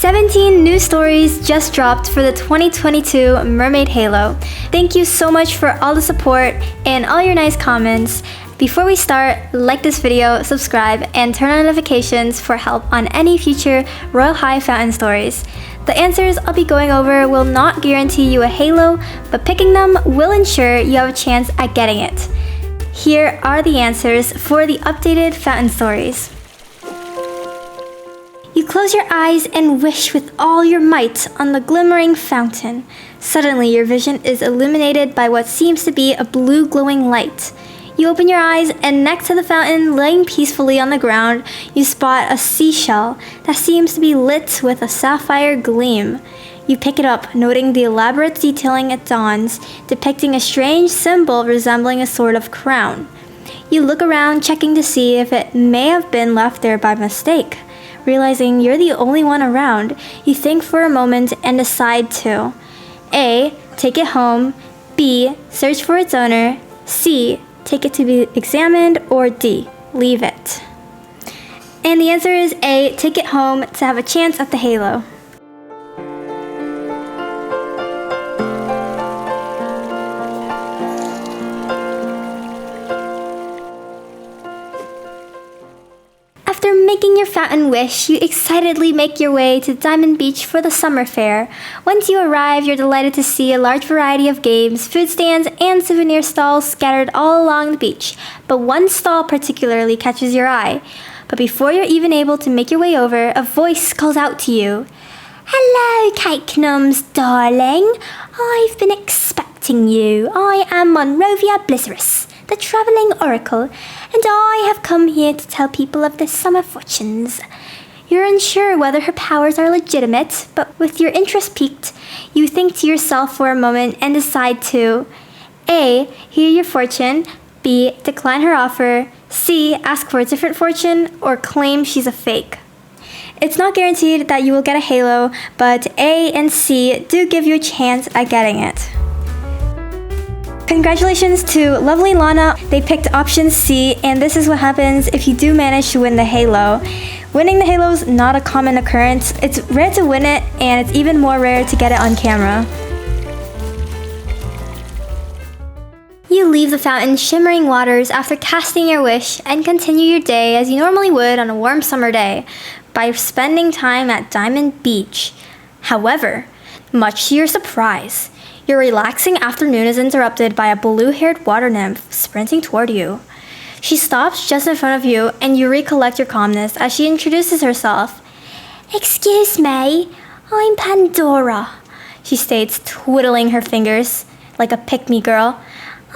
17 new stories just dropped for the 2022 Mermaid Halo. Thank you so much for all the support and all your nice comments. Before we start, like this video, subscribe, and turn on notifications for help on any future Royal High Fountain stories. The answers I'll be going over will not guarantee you a Halo, but picking them will ensure you have a chance at getting it. Here are the answers for the updated fountain stories. You close your eyes and wish with all your might on the glimmering fountain. Suddenly, your vision is illuminated by what seems to be a blue glowing light. You open your eyes, and next to the fountain, laying peacefully on the ground, you spot a seashell that seems to be lit with a sapphire gleam. You pick it up, noting the elaborate detailing it dons, depicting a strange symbol resembling a sort of crown. You look around, checking to see if it may have been left there by mistake. Realizing you're the only one around, you think for a moment and decide to A. Take it home, B. Search for its owner, C. Take it to be examined, or D. Leave it. And the answer is A. Take it home to have a chance at the Halo. After making your fountain wish, you excitedly make your way to Diamond Beach for the summer fair. Once you arrive, you're delighted to see a large variety of games, food stands, and souvenir stalls scattered all along the beach. But one stall particularly catches your eye. But before you're even able to make your way over, a voice calls out to you. "Hello, Cake Gnomes, darling. I've been expecting you. I am Monrovia Blizerris, the traveling oracle, and I have come here to tell people of their summer fortunes." You're unsure whether her powers are legitimate, but with your interest piqued, you think to yourself for a moment and decide to A. Hear your fortune, B. Decline her offer, C. Ask for a different fortune, or claim she's a fake. It's not guaranteed that you will get a Halo, but A and C do give you a chance at getting it. Congratulations to lovely Lana. They picked option C, and this is what happens if you do manage to win the Halo. Winning the Halo is not a common occurrence. It's rare to win it, and it's even more rare to get it on camera. You leave the fountain's shimmering waters after casting your wish and continue your day as you normally would on a warm summer day by spending time at Diamond Beach. However, much to your surprise, your relaxing afternoon is interrupted by a blue-haired water nymph sprinting toward you. She stops just in front of you, and you recollect your calmness as she introduces herself. "Excuse me, I'm Pandora," she states, twiddling her fingers like a pick-me girl.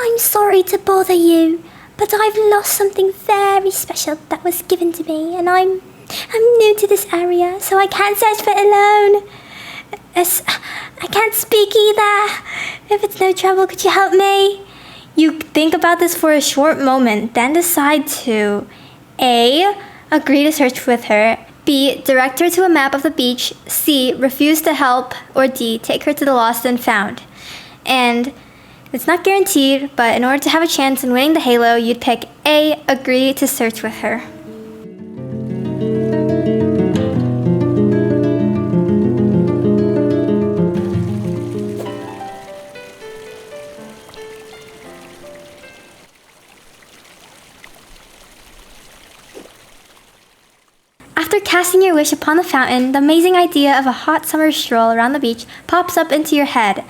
"I'm sorry to bother you, but I've lost something very special that was given to me, and I'm new to this area, so I can't search for it alone. I can't speak either. If it's no trouble, could you help me?" You think about this for a short moment, then decide to A. Agree to search with her, B. Direct her to a map of the beach, C. Refuse to help, or D. Take her to the lost and found. And it's not guaranteed, but in order to have a chance in winning the Halo, you'd pick A. Agree to search with her. After casting your wish upon the fountain, the amazing idea of a hot summer stroll around the beach pops up into your head.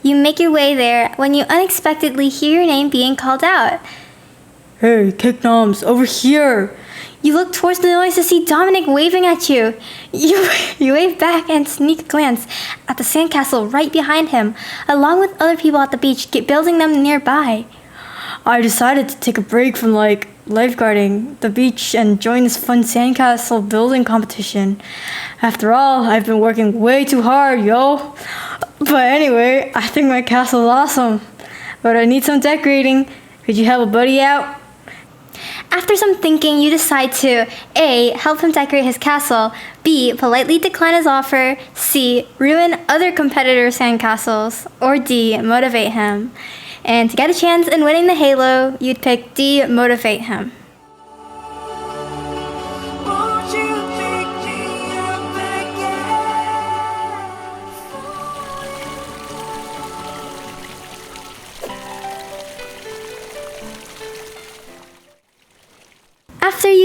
You make your way there when you unexpectedly hear your name being called out. "Hey, Cake Gnomes, over here!" You look towards the noise to see Dominic waving at you. You wave back and sneak a glance at the sandcastle right behind him, along with other people at the beach, building them nearby. "I decided to take a break from lifeguarding the beach and join this fun sandcastle building competition. After all, I've been working way too hard, yo. But anyway, I think my castle is awesome. But I need some decorating. Could you help a buddy out?" After some thinking, you decide to A. Help him decorate his castle, B. Politely decline his offer, C. Ruin other competitor sandcastles, or D. Motivate him. And to get a chance in winning the Halo, you'd pick D. Motivate him.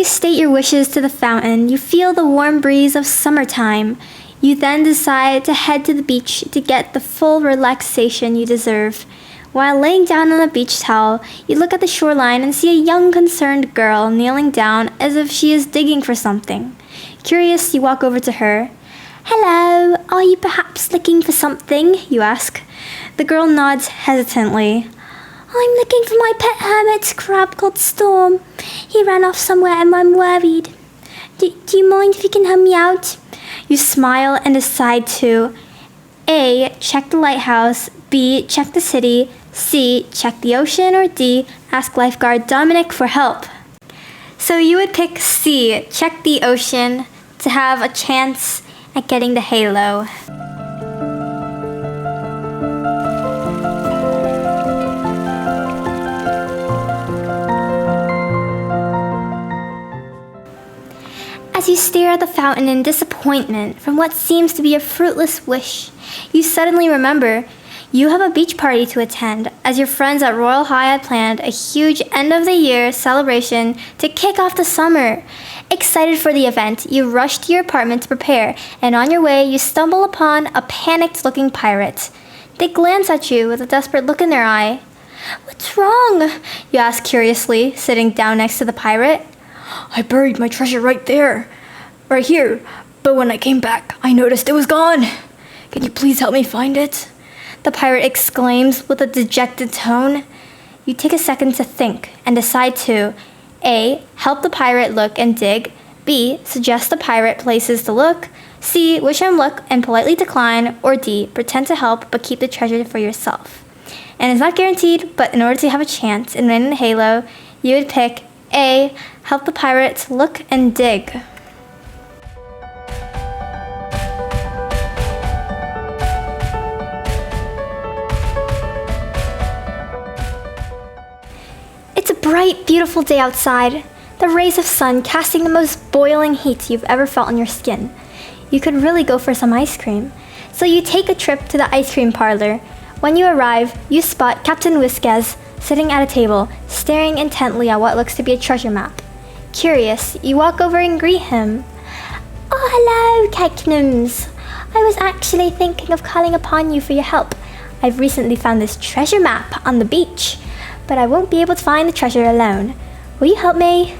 you state your wishes to the fountain, you feel the warm breeze of summertime. You then decide to head to the beach to get the full relaxation you deserve. While laying down on a beach towel, you look at the shoreline and see a young concerned girl kneeling down as if she is digging for something. Curious, you walk over to her. "Hello, are you perhaps looking for something?" you ask. The girl nods hesitantly. "I'm looking for my pet hermit crab called Storm. He ran off somewhere and I'm worried. Do you mind if you can help me out?" You smile and decide to A. Check the lighthouse, B. Check the city, C. Check the ocean, or D. Ask lifeguard Dominic for help. So you would pick C. Check the ocean to have a chance at getting the halo. As you stare at the fountain in disappointment from what seems to be a fruitless wish, you suddenly remember you have a beach party to attend, as your friends at Royal High had planned a huge end-of-the-year celebration to kick off the summer. Excited for the event, you rush to your apartment to prepare, and on your way you stumble upon a panicked-looking pirate. They glance at you with a desperate look in their eye. "What's wrong?" you ask curiously, sitting down next to the pirate. I buried my treasure right here, but when I came back, I noticed it was gone. Can you please help me find it?" The pirate exclaims with a dejected tone. You take a second to think and decide to A. Help the pirate look and dig, B. Suggest the pirate places to look, C. Wish him luck and politely decline, or D. Pretend to help but keep the treasure for yourself. And it's not guaranteed, but in order to have a chance in winning the halo, you would pick A. Help the pirates look and dig. It's a bright, beautiful day outside. The rays of sun casting the most boiling heat you've ever felt on your skin. You could really go for some ice cream. So you take a trip to the ice cream parlor. When you arrive, you spot Captain Whiskers sitting at a table, staring intently at what looks to be a treasure map. Curious, you walk over and greet him. "Oh, hello, Keknums. I was actually thinking of calling upon you for your help. I've recently found this treasure map on the beach, but I won't be able to find the treasure alone. Will you help me?"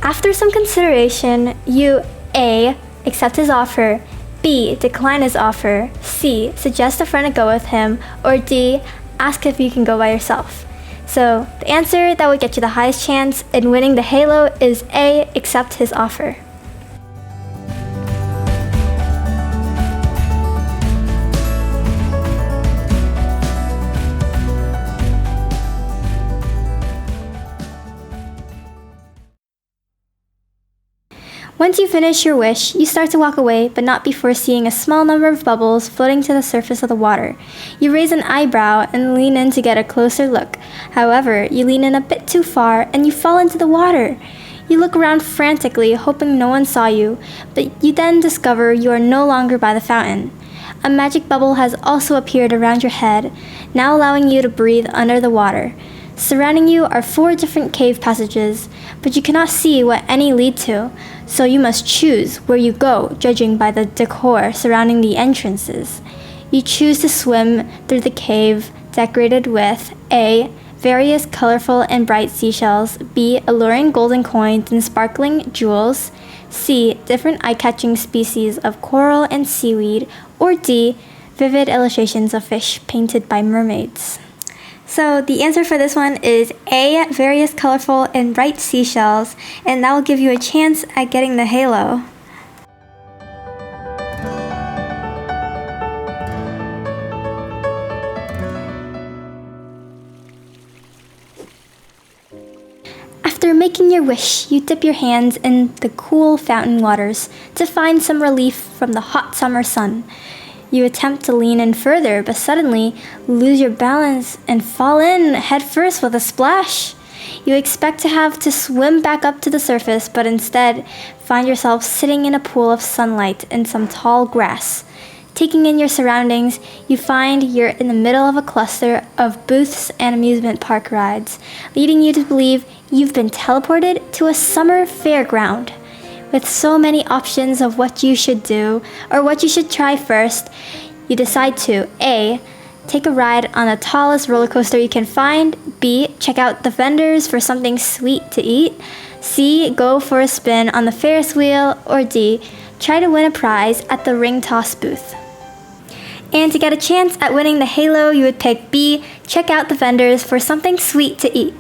After some consideration, you A. Accept his offer, B. Decline his offer, C. Suggest a friend to go with him, or D. Ask if you can go by yourself. So the answer that would get you the highest chance in winning the halo is A. Accept his offer. Once you finish your wish, you start to walk away, but not before seeing a small number of bubbles floating to the surface of the water. You raise an eyebrow and lean in to get a closer look. However, you lean in a bit too far and you fall into the water. You look around frantically, hoping no one saw you, but you then discover you are no longer by the fountain. A magic bubble has also appeared around your head, now allowing you to breathe under the water. Surrounding you are 4 different cave passages, but you cannot see what any lead to, so you must choose where you go, judging by the decor surrounding the entrances. You choose to swim through the cave decorated with A. Various colorful and bright seashells, B. Alluring golden coins and sparkling jewels, C. Different eye-catching species of coral and seaweed, or D. Vivid illustrations of fish painted by mermaids. So the answer for this one is A. Various colorful and bright seashells, and that will give you a chance at getting the halo. After making your wish, you dip your hands in the cool fountain waters to find some relief from the hot summer sun. You attempt to lean in further, but suddenly lose your balance and fall in headfirst with a splash. You expect to have to swim back up to the surface, but instead find yourself sitting in a pool of sunlight and some tall grass. Taking in your surroundings, you find you're in the middle of a cluster of booths and amusement park rides, leading you to believe you've been teleported to a summer fairground. With so many options of what you should do or what you should try first, you decide to A. Take a ride on the tallest roller coaster you can find, B. Check out the vendors for something sweet to eat, C. Go for a spin on the Ferris wheel, or D. Try to win a prize at the ring toss booth. And to get a chance at winning the Halo, you would pick B. Check out the vendors for something sweet to eat.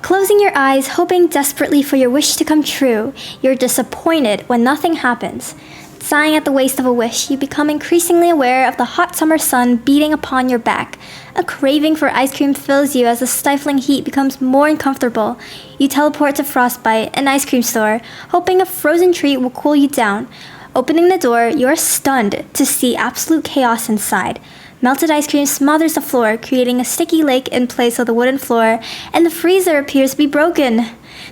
Closing your eyes, hoping desperately for your wish to come true, you're disappointed when nothing happens. Sighing at the waste of a wish, you become increasingly aware of the hot summer sun beating upon your back. A craving for ice cream fills you as the stifling heat becomes more uncomfortable. You teleport to Frostbite, an ice cream store, hoping a frozen treat will cool you down. Opening the door, you are stunned to see absolute chaos inside. Melted ice cream smothers the floor, creating a sticky lake in place of the wooden floor, and the freezer appears to be broken.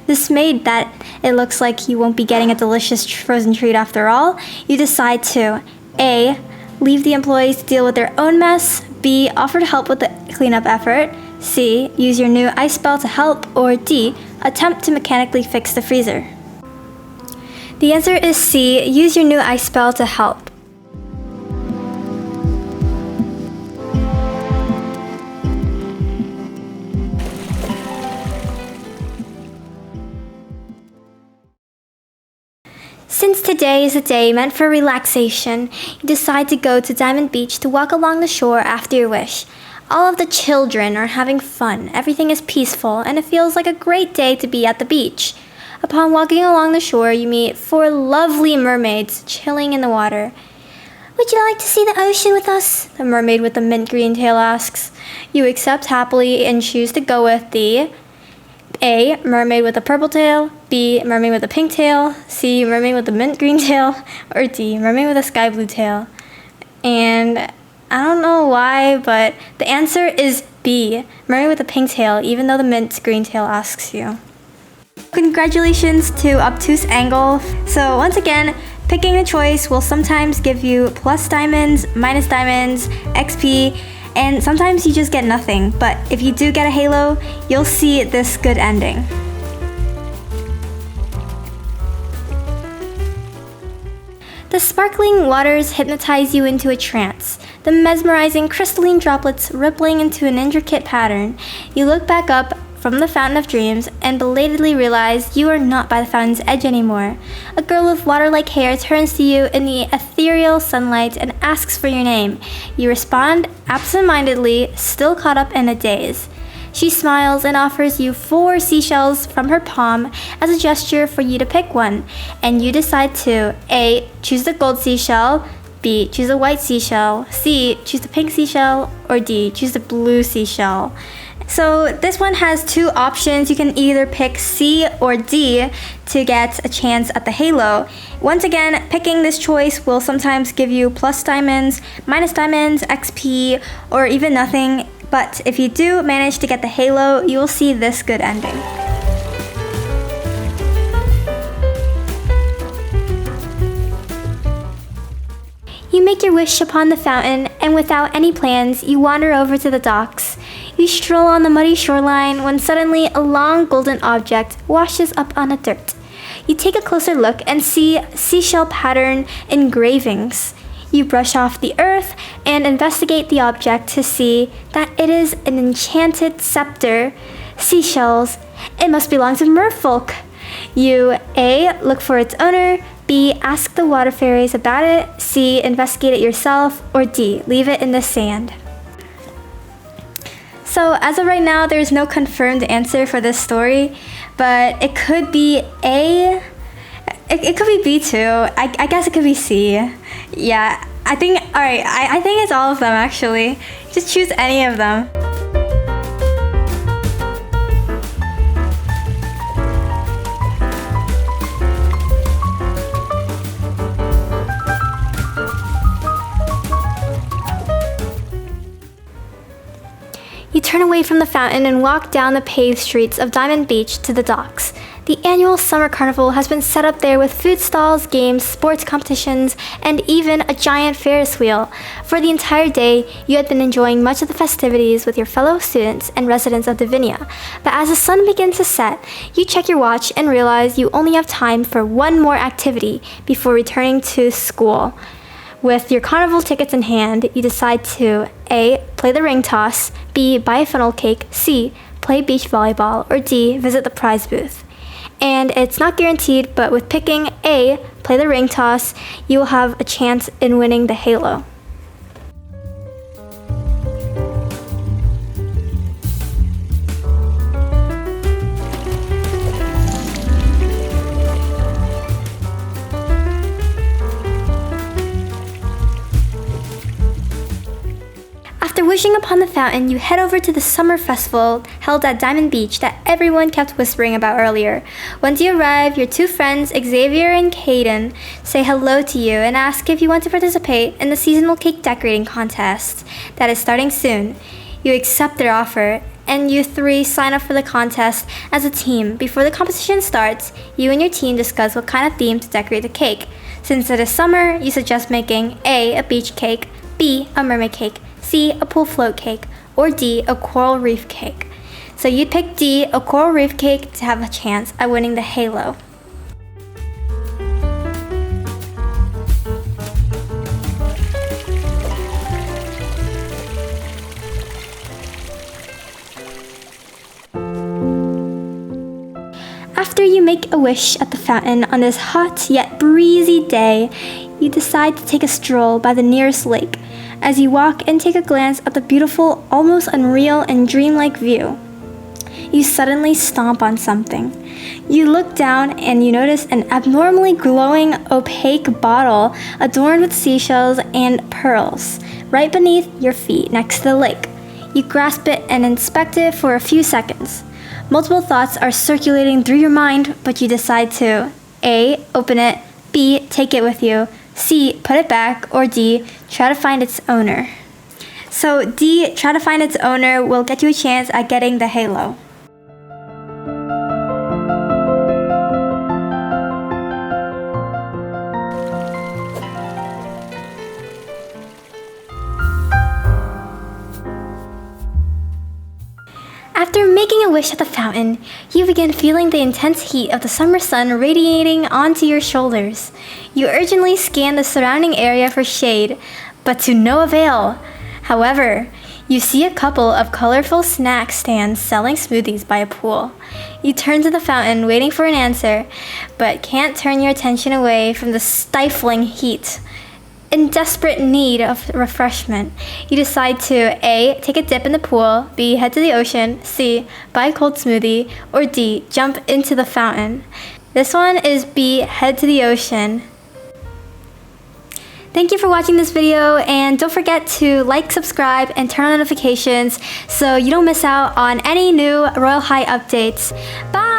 Dismayed that it looks like you won't be getting a delicious frozen treat after all, you decide to A. Leave the employees to deal with their own mess, B. Offer to help with the cleanup effort, C. Use your new ice spell to help, or D. Attempt to mechanically fix the freezer. The answer is C. Use your new ice spell to help. Since today is a day meant for relaxation, you decide to go to Diamond Beach to walk along the shore after your wish. All of the children are having fun, everything is peaceful, and it feels like a great day to be at the beach. Upon walking along the shore, you meet 4 lovely mermaids chilling in the water. "Would you like to see the ocean with us?" the mermaid with the mint green tail asks. You accept happily and choose to go with the A. Mermaid with a purple tail, B. Mermaid with a pink tail, C. Mermaid with a mint green tail, or D. Mermaid with a sky blue tail. And I don't know why, but the answer is B. Mermaid with a pink tail, even though the mint green tail asks you. Congratulations to Obtuse Angle. So once again, picking a choice will sometimes give you plus diamonds, minus diamonds, XP, and sometimes you just get nothing, but if you do get a halo, you'll see this good ending. The sparkling waters hypnotize you into a trance, the mesmerizing crystalline droplets rippling into an intricate pattern. You look back up from the Fountain of Dreams and belatedly realize you are not by the fountain's edge anymore. A girl with water-like hair turns to you in the ethereal sunlight and asks for your name. You respond absent-mindedly, still caught up in a daze. She smiles and offers you 4 seashells from her palm as a gesture for you to pick one, and you decide to A. Choose the gold seashell, B. Choose the white seashell, C. Choose the pink seashell, or D. Choose the blue seashell. So this one has 2 options. You can either pick C or D to get a chance at the halo. Once again, picking this choice will sometimes give you plus diamonds, minus diamonds, XP, or even nothing. But if you do manage to get the halo, you will see this good ending. You make your wish upon the fountain, and without any plans, you wander over to the docks. You stroll on the muddy shoreline when suddenly a long golden object washes up on the dirt. You take a closer look and see seashell pattern engravings. You brush off the earth and investigate the object to see that it is an enchanted scepter. Seashells. It must belong to merfolk. You A. Look for its owner, B. Ask the water fairies about it, C. Investigate it yourself, or D. Leave it in the sand. So as of right now, there's no confirmed answer for this story, but it could be A. It could be B too. I guess it could be C. Yeah, I think it's all of them actually. Just choose any of them. turn away from the fountain and walk down the paved streets of Diamond Beach to the docks. The annual summer carnival has been set up there with food stalls, games, sports competitions, and even a giant Ferris wheel. For the entire day, you had been enjoying much of the festivities with your fellow students and residents of Divinia. But as the sun begins to set, you check your watch and realize you only have time for one more activity before returning to school. With your carnival tickets in hand, you decide to A. Play the ring toss, B. Buy a funnel cake, C. Play beach volleyball, or D. Visit the prize booth. And it's not guaranteed, but with picking A, play the ring toss, you will have a chance in winning the halo. After wishing upon the fountain, you head over to the summer festival held at Diamond Beach that everyone kept whispering about earlier. Once you arrive, your two friends, Xavier and Caden, say hello to you and ask if you want to participate in the seasonal cake decorating contest that is starting soon. You accept their offer, and you three sign up for the contest as a team. Before the competition starts, you and your team discuss what kind of theme to decorate the cake. Since it is summer, you suggest making A, a beach cake, B, a mermaid cake, C, a pool float cake, or D, a coral reef cake. So you'd pick D, a coral reef cake, to have a chance at winning the halo. After you make a wish at the fountain on this hot yet breezy day, you decide to take a stroll by the nearest lake. As you walk and take a glance at the beautiful, almost unreal and dreamlike view, you suddenly stomp on something. You look down and you notice an abnormally glowing, opaque bottle adorned with seashells and pearls right beneath your feet next to the lake. You grasp it and inspect it for a few seconds. Multiple thoughts are circulating through your mind, but you decide to A, open it, B, take it with you, C, put it back, or D, try to find its owner. So D, try to find its owner, will get you a chance at getting the halo. After making a wish at the fountain, you begin feeling the intense heat of the summer sun radiating onto your shoulders. You urgently scan the surrounding area for shade, but to no avail. However, you see a couple of colorful snack stands selling smoothies by a pool. You turn to the fountain waiting for an answer, but can't turn your attention away from the stifling heat. In desperate need of refreshment, you decide to A, take a dip in the pool, B, head to the ocean, C, buy a cold smoothie, or D, jump into the fountain. This one is B, head to the ocean. Thank you for watching this video, and don't forget to like, subscribe, and turn on notifications so you don't miss out on any new Royale High updates. Bye!